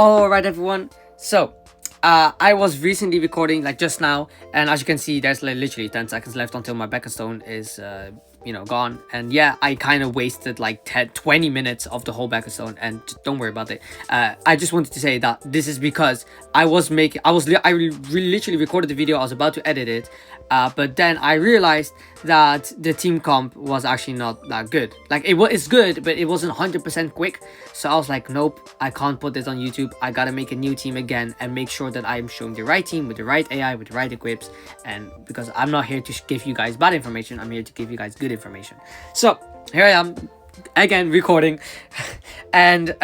Alright everyone, so I was recently recording like just now, and as you can see there's like literally 10 seconds left until my Beckerstone is gone. And yeah, I kind of wasted like 20 minutes of the whole Beckerstone, and don't worry about it. I just wanted to say that this is because I literally recorded the video. I was about to edit it, but then I realized that the team comp was actually not that good. Like it's good, but it wasn't 100% quick. So I was like, nope, I can't put this on YouTube. I gotta make a new team again and make sure that I'm showing the right team with the right AI, with the right equips. And because I'm not here to give you guys bad information, I'm here to give you guys good information. So here I am again recording. And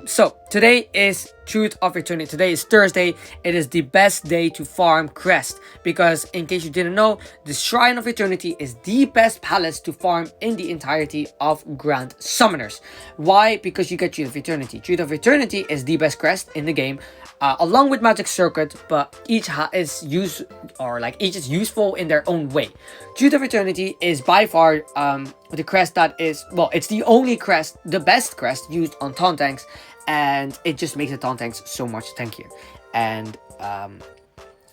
so today is Truth of Eternity. Today is Thursday. It is the best day to farm Crest, because in case you didn't know, the Shrine of Eternity is the best palace to farm in the entirety of Grand Summoners. Why? Because you get Truth of Eternity. Truth of Eternity is the best crest in the game, along with Magic Circuit, but each is useful in their own way. Truth of Eternity is by far the crest that is, well, it's the only crest, the best crest used on taunt tanks, and it just makes the taunt tanks so much tankier. And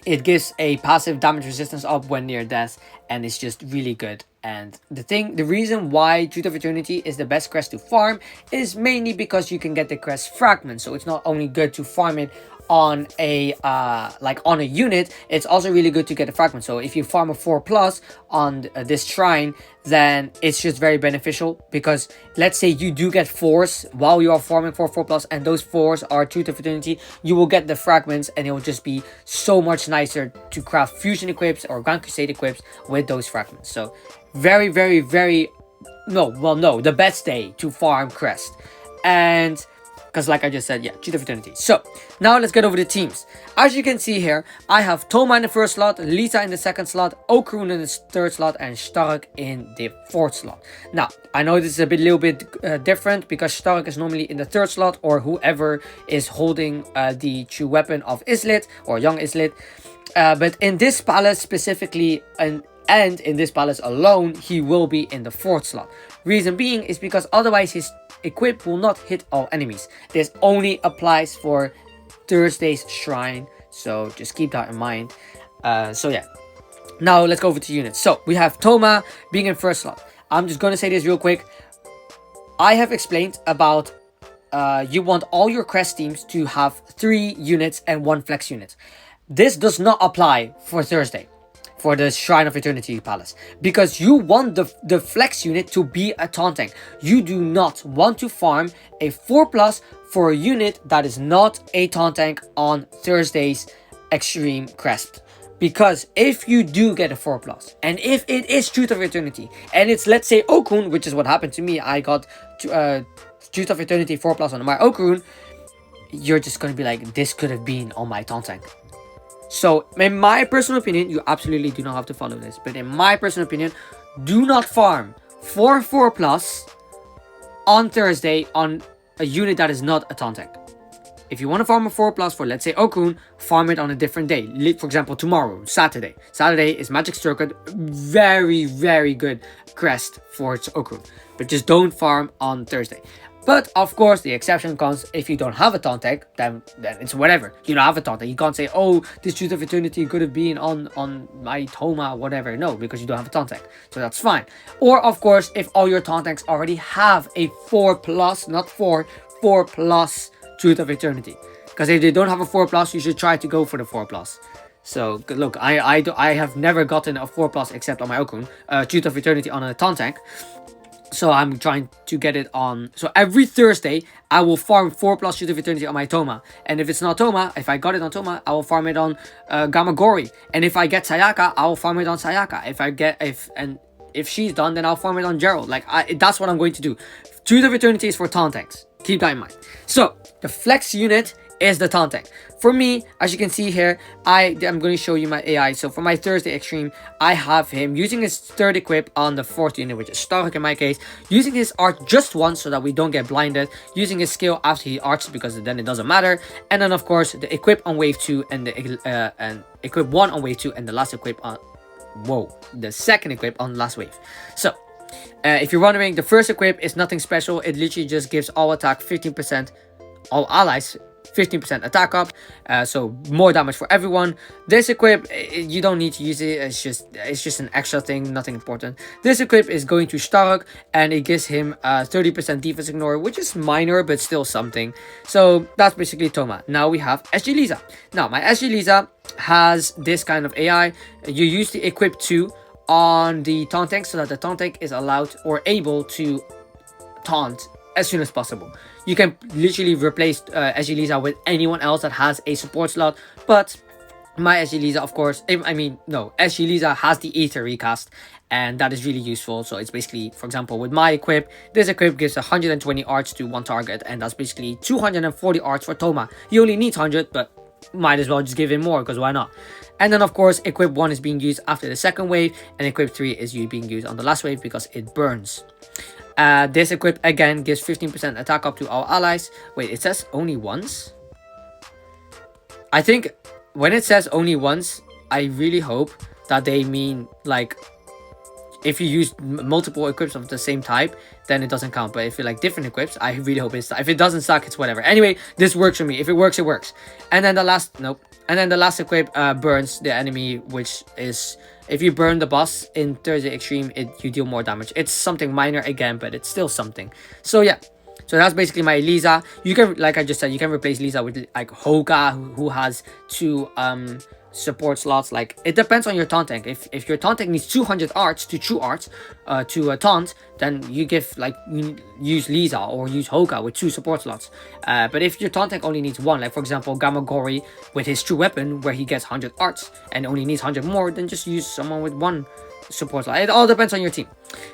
it gives a passive damage resistance up when near death, and it's just really good. And the reason why Truth of Eternity is the best crest to farm is mainly because you can get the crest fragment. So it's not only good to farm it on a on a unit, it's also really good to get a fragment. So if you farm a 4+ on this shrine, then it's just very beneficial, because let's say you do get 4s while you are farming for 4+, and those 4s are Truth of Eternity, you will get the fragments, and it will just be so much nicer to craft fusion equips or Grand Crusade equips with those fragments. So very, very, very the best day to farm Crest. And because like I just said, yeah, Truth of Eternity. So now let's get over the teams. As you can see here, I have Thoma in the first slot, Lisa in the second slot, Okrun in the third slot, and Stark in the fourth slot. Now, I know this is a little bit different, because Stark is normally in the third slot, or whoever is holding the true weapon of Islet, or young Islet. But in this palace specifically, and in this palace alone, he will be in the fourth slot. Reason being is because otherwise his equip will not hit all enemies. This only applies for Thursday's shrine, so just keep that in mind. So yeah, now let's go over to units. So we have Thoma being in first slot. I'm just gonna say this real quick. I have explained about you want all your crest teams to have 3 units and 1 flex unit. This does not apply for Thursday, for the Shrine of Eternity Palace, because you want the flex unit to be a taunt tank. You do not want to farm a 4+ for a unit that is not a taunt tank on Thursday's Extreme Crest. Because if you do get a 4+, and if it is Truth of Eternity, and it's, let's say, Okrun, which is what happened to me, I got Truth of Eternity 4+ on my Okrun, you're just going to be like, this could have been on my taunt tank. So, in my personal opinion, you absolutely do not have to follow this, but in my personal opinion, do not farm 4+ on Thursday on a unit that is not a taunt tank. If you want to farm a 4+ for, let's say, Okrun, farm it on a different day. For example, tomorrow, Saturday. Saturday is Magic Circuit, very, very good crest for Okrun. But just don't farm on Thursday. But of course, the exception comes if you don't have a taunt tank, then it's whatever. You don't have a taunt tank. You can't say, oh, this Truth of Eternity could have been on my Thoma, whatever. No, because you don't have a taunt tank. So that's fine. Or of course, if all your taunt tanks already have a 4+, not 4+ Truth of Eternity. Because if they don't have a 4+, you should try to go for the 4+. So look, I have never gotten a 4+ except on my Okrun, Truth of Eternity on a taunt tank. So I'm trying to get it on. So every Thursday, I will farm 4+ Truth of Eternity on my Thoma. And if it's not Thoma, if I got it on Thoma, I will farm it on Gamagori. And if I get Sayaka, I will farm it on Sayaka. If she's done, then I'll farm it on Gerald. That's what I'm going to do. Truth of Eternity is for taunt tanks. Keep that in mind. So the flex unit is the taunt tank. For me, as you can see here, I'm going to show you my AI. So for my Thursday Extreme, I have him using his third equip on the fourth unit, which is Stark in my case, using his art just once so that we don't get blinded, using his skill after he arts because then it doesn't matter, and then of course the equip on wave 2 and the and equip 1 on wave 2 and the last equip on the second equip on last wave. So if you're wondering, the first equip is nothing special. It literally just gives all attack 15%, all allies 15% attack up, so more damage for everyone. This equip, you don't need to use it, it's just an extra thing, nothing important. This equip is going to Stark, and it gives him 30% defense ignore, which is minor but still something. So that's basically Toma. Now we have SG Lisa. Now my SG Lisa has this kind of AI. You use the equip 2 on the taunt tank so that the taunt tank is allowed or able to taunt as soon as possible. You can literally replace SG Lisa with anyone else that has a support slot, but my SG Lisa, of course, SG Lisa has the Ether recast, and that is really useful. So it's basically, for example, with my equip, this equip gives 120 arts to one target, and that's basically 240 arts for Toma. He only needs 100, but might as well just give him more, because why not? And then of course equip 1 is being used after the second wave, and equip 3 is being used on the last wave because it burns. This equip again gives 15% attack up to all allies. Wait, it says only once? I think when it says only once, I really hope that they mean like if you use multiple equips of the same type, then it doesn't count. But if you like different equips, I really hope it's, if it doesn't suck, it's whatever. Anyway, this works for me. If it works, it works. And then the last, nope. And then the last equip burns the enemy, which is, if you burn the boss in Thursday Extreme, you deal more damage. It's something minor again, but it's still something. So yeah. So that's basically my Lisa. You can, like I just said, you can replace Lisa with like Hoga, who has 2 support slots. Like, it depends on your taunt tank. If your taunt tank needs 200 arts to true arts to a taunt, then you use Lisa or use Hoga with 2 support slots. But if your taunt tank only needs 1, like for example Gamagori with his true weapon where he gets 100 arts and only needs 100 more, then just use someone with 1 support slot. It all depends on your team.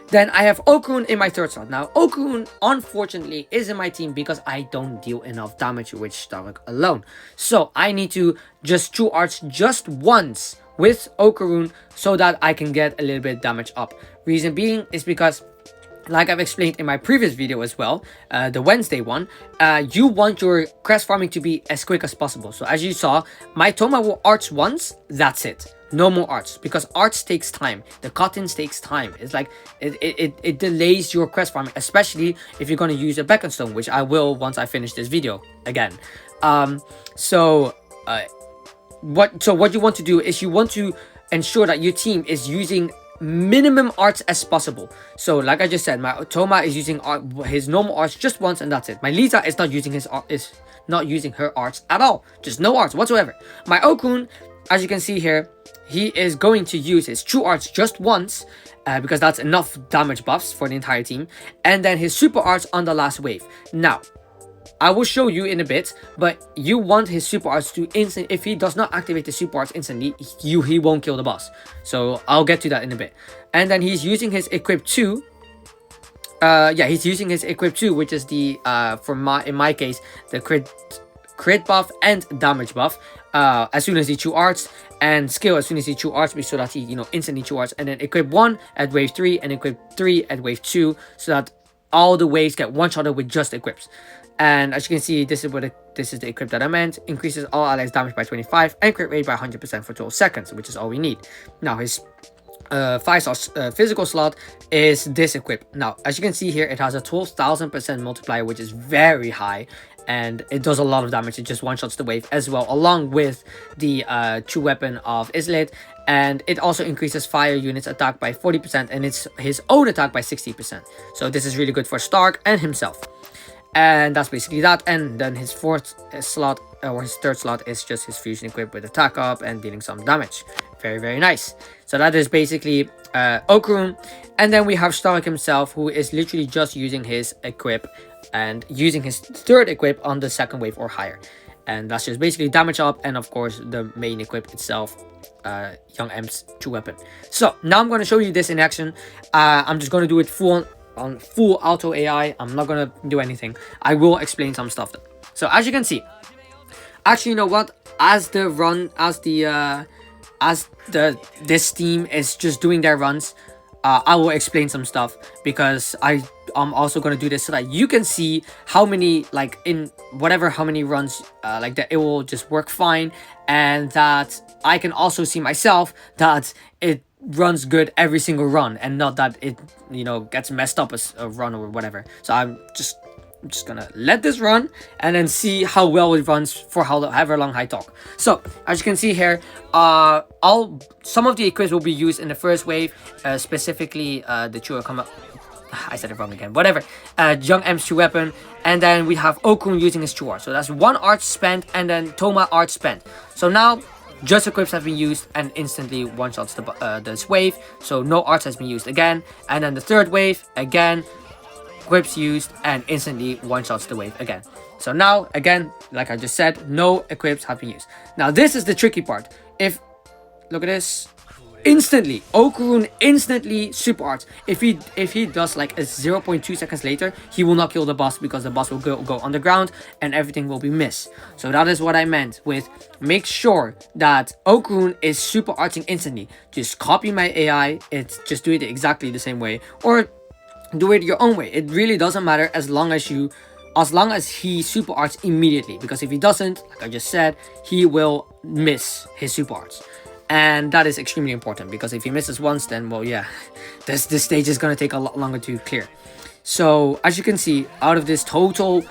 Then I have Okurun in my 3rd slot. Now Okurun unfortunately is in my team because I don't deal enough damage with Stark alone. So I need to just true arts just once with Okurun so that I can get a little bit damage up. Reason being is because, like I've explained in my previous video as well, the Wednesday one, you want your crest farming to be as quick as possible. So as you saw, my Toma will arts once, that's it. No more arts, because arts takes time. The cuttings takes time. It's like it delays your crest farming, especially if you're going to use a beacon stone, which I will once I finish this video again. What you want to do is you want to ensure that your team is using minimum arts as possible. So like I just said, my Toma is using his normal arts just once, and that's it. My Lisa is not using her arts at all. Just no arts whatsoever. My Okun, as you can see here, he is going to use his true arts just once, because that's enough damage buffs for the entire team, and then his super arts on the last wave. Now, I will show you in a bit, but you want his super arts to if he does not activate the super arts instantly, he won't kill the boss. So I'll get to that in a bit. And then he's using his equip 2. He's using his equip 2, which is the in my case, the crit buff and damage buff. As soon as he true arts, and skill as soon as he true arts, so that he instantly true arts, and then equip 1 at wave 3 and equip 3 at wave 2, so that all the waves get one-shotted with just equips. And as you can see, this is the equip that I meant. Increases all allies damage by 25 and crit rate by 100% for 12 seconds, which is all we need. Now his 5-star physical slot is this equip. Now as you can see here, it has a 12,000% multiplier, which is very high, and it does a lot of damage. It just one-shots the wave as well, along with the true weapon of Islet, and it also increases fire units attack by 40% and it's his own attack by 60%. So this is really good for Stark and himself. And that's basically that. And then his 4th slot, or his 3rd slot, is just his fusion equip with attack up and dealing some damage. Very, very nice. So that is basically Okurun. And then we have Stark himself, who is literally just using his equip and using his 3rd equip on the 2nd wave or higher. And that's just basically damage up, and of course the main equip itself, Young M's true weapon. So now I'm going to show you this in action. I'm just going to do it on full auto AI. I'm not gonna do anything. I will explain some stuff though. So as you can see, actually, you know what? As this team is just doing their runs, I will explain some stuff, because I'm also gonna do this so that you can see how many, like in whatever, how many runs like that it will just work fine, and that I can also see myself that it runs good every single run, and not that it gets messed up as a run or whatever. So I'm just I'm just gonna let this run and then see how well it runs for however long I talk. So as you can see here, some of the equips will be used in the first wave, specifically the Chua come up. I said it wrong again. Whatever. Young M's true weapon, and then we have Okun using his true art. So that's one art spent, and then Toma art spent. So now just equips have been used and instantly one-shots this wave. So no arts has been used again. And then the third wave, again, equips used and instantly one-shots the wave again. So now, again, like I just said, no equips have been used. Now this is the tricky part. Look at this. Instantly, Okurun instantly super arts. If he does like a 0.2 seconds later, he will not kill the boss because the boss will go underground and everything will be missed. So that is what I meant with make sure that Okurun is super arting instantly. Just copy my AI, just do it exactly the same way, or do it your own way. It really doesn't matter as long as he super arts immediately, because if he doesn't, like I just said, he will miss his super arts. And that is extremely important, because if he misses once, then, well, yeah, this stage is going to take a lot longer to clear. So, as you can see, out of this total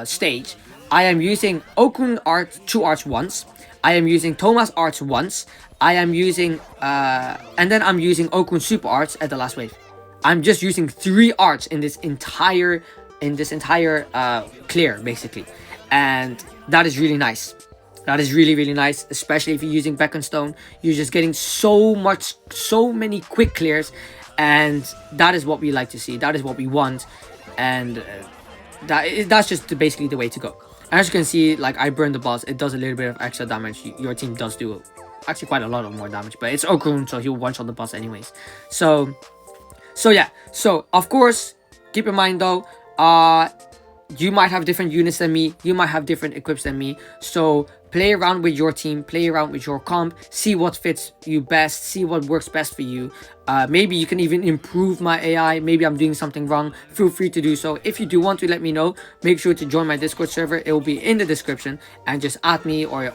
stage, I am using Okun art 2 arts once. I am using Toma's arts once. I am using, and then I'm using Okun super arts at the last wave. I'm just using 3 arts in this entire clear, basically. And that is really nice. That is really, really nice, especially if you're using Beacon Stone. You're just getting so many quick clears, and that is what we like to see. That is what we want, and that's just basically the way to go. As you can see, like, I burned the boss. It does a little bit of extra damage. Your team does do actually quite a lot of more damage, but it's Okurun, so he'll one-shot the boss anyways. So yeah. So, of course, keep in mind, though, you might have different units than me. You might have different equips than me. So play around with your team, play around with your comp, see what fits you best, see what works best for you. Maybe you can even improve my AI. Maybe I'm doing something wrong. Feel free to do so. If you do want to let me know, make sure to join my Discord server. It will be in the description, and just add me or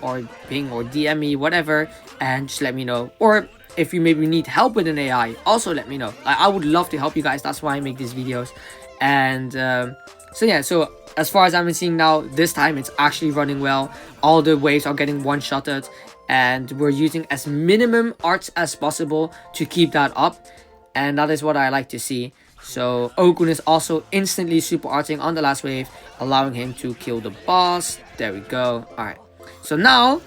ping or DM me, whatever, and just let me know. Or if you maybe need help with an AI, also let me know. I would love to help you guys. That's why I make these videos. And so yeah, so as far as I'm seeing now, this time it's actually running well. All the waves are getting one-shotted, and we're using as minimum arts as possible to keep that up, and that is what I like to see. So Okun is also instantly super arting on the last wave, allowing him to kill the boss. There we go. Alright, so now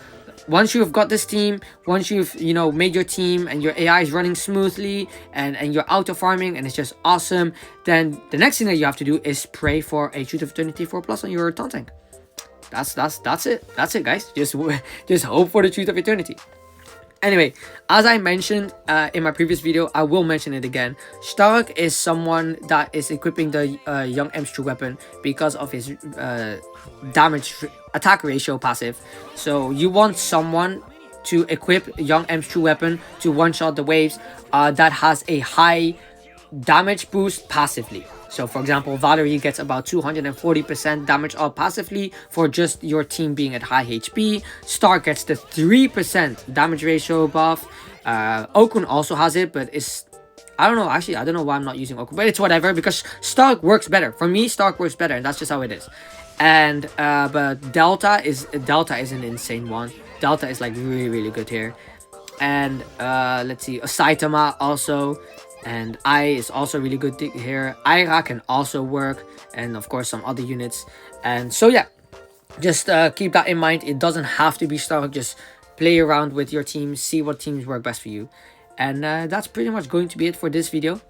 once you've got this team, once you've, made your team and your AI is running smoothly and you're auto farming and it's just awesome, then the next thing that you have to do is pray for a Truth of Eternity 4+ on your taunting. That's it. That's it, guys. Just hope for the Truth of Eternity. Anyway, as I mentioned in my previous video, I will mention it again. Stark is someone that is equipping the Young M's true weapon because of his damage attack ratio passive. So you want someone to equip Young M's true weapon to one-shot the waves that has a high damage boost passively. So for example, Valerie gets about 240% damage up passively for just your team being at high HP. Stark gets the 3% damage ratio buff. Okun also has it, but it's, I don't know, actually I don't know why I'm not using Okun, but it's whatever, because Stark works better. For me, Stark works better, and that's just how it is. And but Delta is an insane one. Delta is like really, really good here. And let's see, Saitama also. And I is also really good here. Aira can also work, and of course some other units. And so yeah, just keep that in mind. It doesn't have to be Stark. Just play around with your team, see what teams work best for you. And that's pretty much going to be it for this video.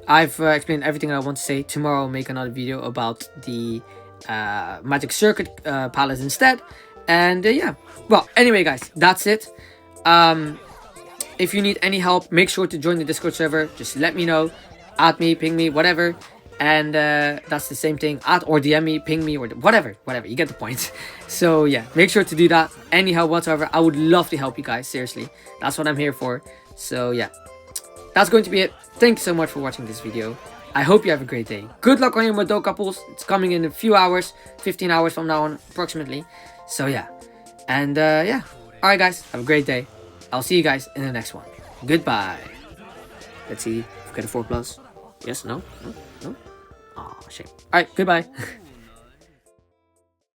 I've explained everything I want to say. Tomorrow I'll make another video about the Magic Circuit Palace instead. And yeah, well, anyway guys, that's it. If you need any help, make sure to join the Discord server. Just let me know. Add me, ping me, whatever. And that's the same thing. Add or DM me, ping me, or whatever. You get the point. So yeah, make sure to do that. Any help whatsoever. I would love to help you guys. Seriously. That's what I'm here for. So yeah, that's going to be it. Thank you so much for watching this video. I hope you have a great day. Good luck on your Mado couples. It's coming in a few hours. 15 hours from now on, approximately. So yeah. And yeah. Alright guys, have a great day. I'll see you guys in the next one. Goodbye. Let's see if we get a 4+. Yes, no, no, no. Oh, shame. All right, goodbye.